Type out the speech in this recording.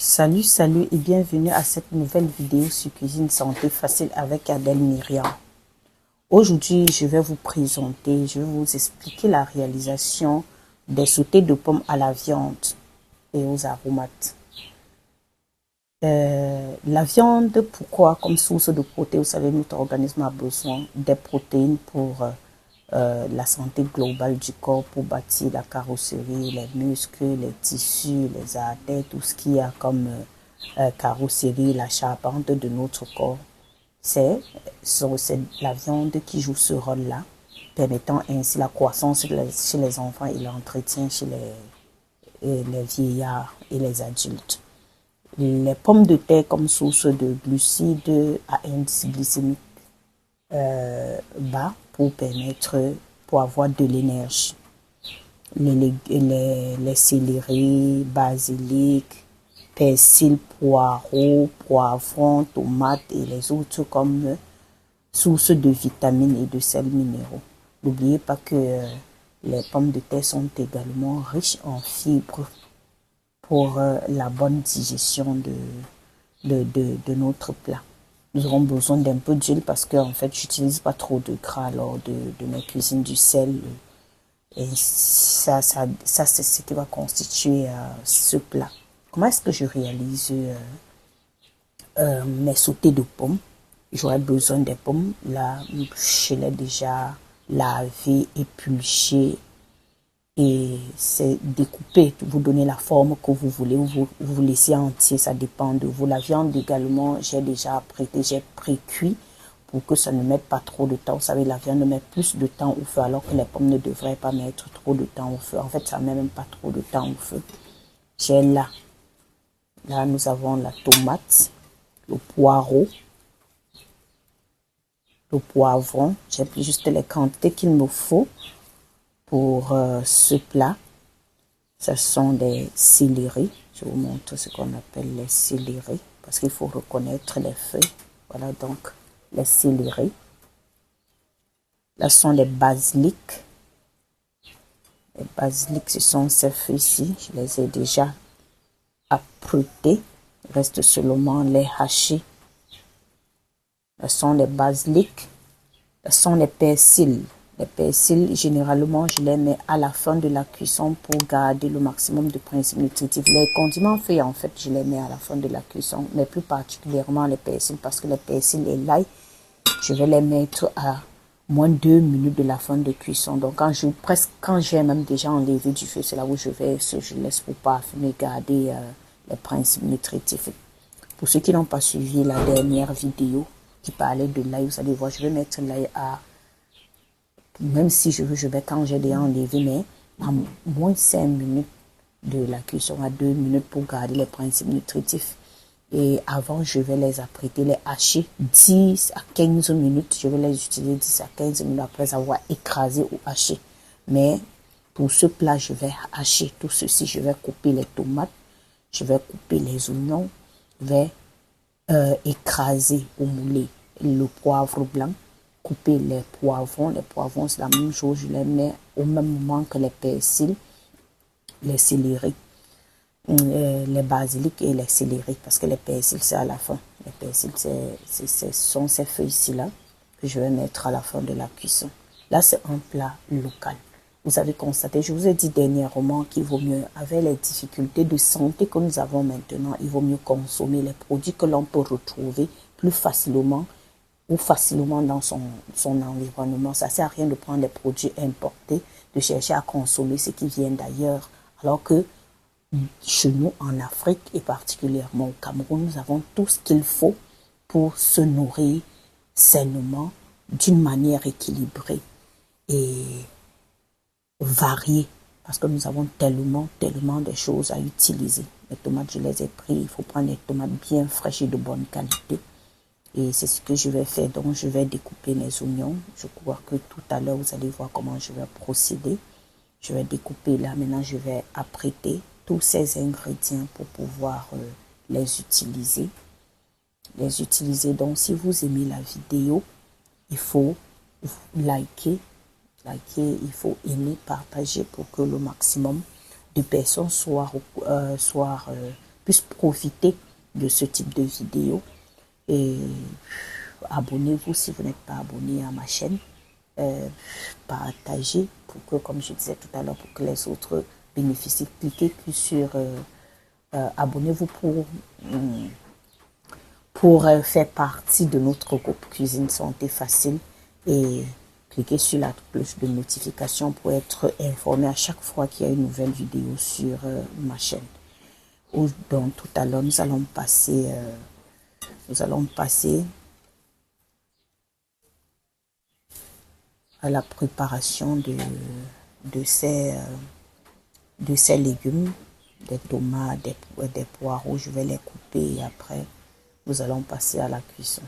Salut et bienvenue à cette nouvelle vidéo sur Cuisine Santé Facile avec Adèle Myriam. Aujourd'hui, je vais je vais vous expliquer la réalisation des sautés de pommes à la viande et aux aromates. La viande, pourquoi? Comme source de protéines, vous savez, notre organisme a besoin des protéines pour la santé globale du corps, pour bâtir la carrosserie, les muscles, les tissus, les artères, tout ce qu'il y a comme carrosserie, la charpente de notre corps. C'est la viande qui joue ce rôle-là, permettant ainsi la croissance chez les enfants et l'entretien chez les vieillards et les adultes. Les pommes de terre comme source de glucides à indice glycémique bas pour avoir de l'énergie. Les céleri, basilic, persil, poireaux, poivrons, tomates et les autres comme source de vitamines et de sels minéraux. N'oubliez pas que les pommes de terre sont également riches en fibres pour la bonne digestion de notre plat. Nous aurons besoin d'un peu d'huile parce que en fait, j'utilise pas trop de gras lors de mes cuisines, du sel. Et ça c'est ce qui va constituer ce plat. Comment est-ce que je réalise mes sautés de pommes? J'aurai besoin des pommes. Là, je l'ai déjà lavé, épluché et c'est découpé. Vous donnez la forme que vous voulez ou vous laissez entier, ça dépend de vous. La viande également, j'ai déjà apprêté, j'ai pré-cuit pour que ça ne mette pas trop de temps. Vous savez, la viande met plus de temps au feu alors que les pommes ne devraient pas mettre trop de temps au feu. En fait, ça ne met même pas trop de temps au feu. J'ai là, nous avons la tomate, le poireau, le poivron. J'ai pris juste les quantités qu'il me faut pour ce plat. Ce sont des céleri. Je vous montre ce qu'on appelle les céleri parce qu'il faut reconnaître les feuilles. Voilà donc les céleri. Là, ce sont les basilics. Les basilics, ce sont ces feuilles-ci. Je les ai déjà apprêtés. Il reste seulement les hacher. Ce sont les basilics. Ce sont les persils. Les persils, généralement, je les mets à la fin de la cuisson pour garder le maximum de principes nutritifs. Les condiments faits, en fait, je les mets à la fin de la cuisson, mais plus particulièrement les persils, parce que les persils et l'ail, je vais les mettre à moins 2 minutes de la fin de cuisson. Donc, quand j'ai même déjà enlevé du feu, c'est là où je laisse pour parfumer, garder les principes nutritifs. Pour ceux qui n'ont pas suivi la dernière vidéo qui parlait de l'ail, vous allez voir, je vais mettre l'ail à, même si je vais quand j'ai déjà enlevé, mais à moins de 5 minutes de la cuisson, à 2 minutes pour garder les principes nutritifs. Et avant, je vais les apprêter, les hacher 10 à 15 minutes. Je vais les utiliser 10 à 15 minutes après avoir écrasé ou haché. Mais pour ce plat, je vais hacher tout ceci. Je vais couper les tomates, je vais couper les oignons, je vais écraser ou mouler le poivre blanc, couper les poivrons. Les poivrons, c'est la même chose. Je les mets au même moment que les persils, les céleri, les basilics et les céleri, parce que les persils, c'est à la fin. Les persils, ce sont ces feuilles-ci là que je vais mettre à la fin de la cuisson. Là, c'est un plat local. Vous avez constaté, je vous ai dit dernièrement qu'il vaut mieux, avec les difficultés de santé que nous avons maintenant, il vaut mieux consommer les produits que l'on peut retrouver plus facilement ou facilement dans son environnement. Ça ne sert à rien de prendre des produits importés, de chercher à consommer ce qui vient d'ailleurs, alors que chez nous en Afrique et particulièrement au Cameroun, nous avons tout ce qu'il faut pour se nourrir sainement, d'une manière équilibrée et variée, parce que nous avons tellement de choses à utiliser. Les tomates, je les ai pris, il faut prendre des tomates bien fraîches et de bonne qualité. Et c'est ce que je vais faire. Donc, je vais découper mes oignons. Je crois que tout à l'heure, vous allez voir comment je vais procéder. Je vais découper là. Maintenant, je vais apprêter tous ces ingrédients pour pouvoir les utiliser. Donc, si vous aimez la vidéo, il faut liker, il faut aimer, partager pour que le maximum de personnes soient puissent profiter de ce type de vidéo. Et abonnez-vous si vous n'êtes pas abonné à ma chaîne. Partagez pour que, comme je disais tout à l'heure, pour que les autres bénéficient. Cliquez plus sur abonnez-vous pour faire partie de notre groupe Cuisine Santé Facile et cliquez sur la cloche de notification pour être informé à chaque fois qu'il y a une nouvelle vidéo sur ma chaîne. Donc tout à l'heure, nous allons passer à la préparation de ces légumes, des tomates, des poireaux. Je vais les couper et après, nous allons passer à la cuisson.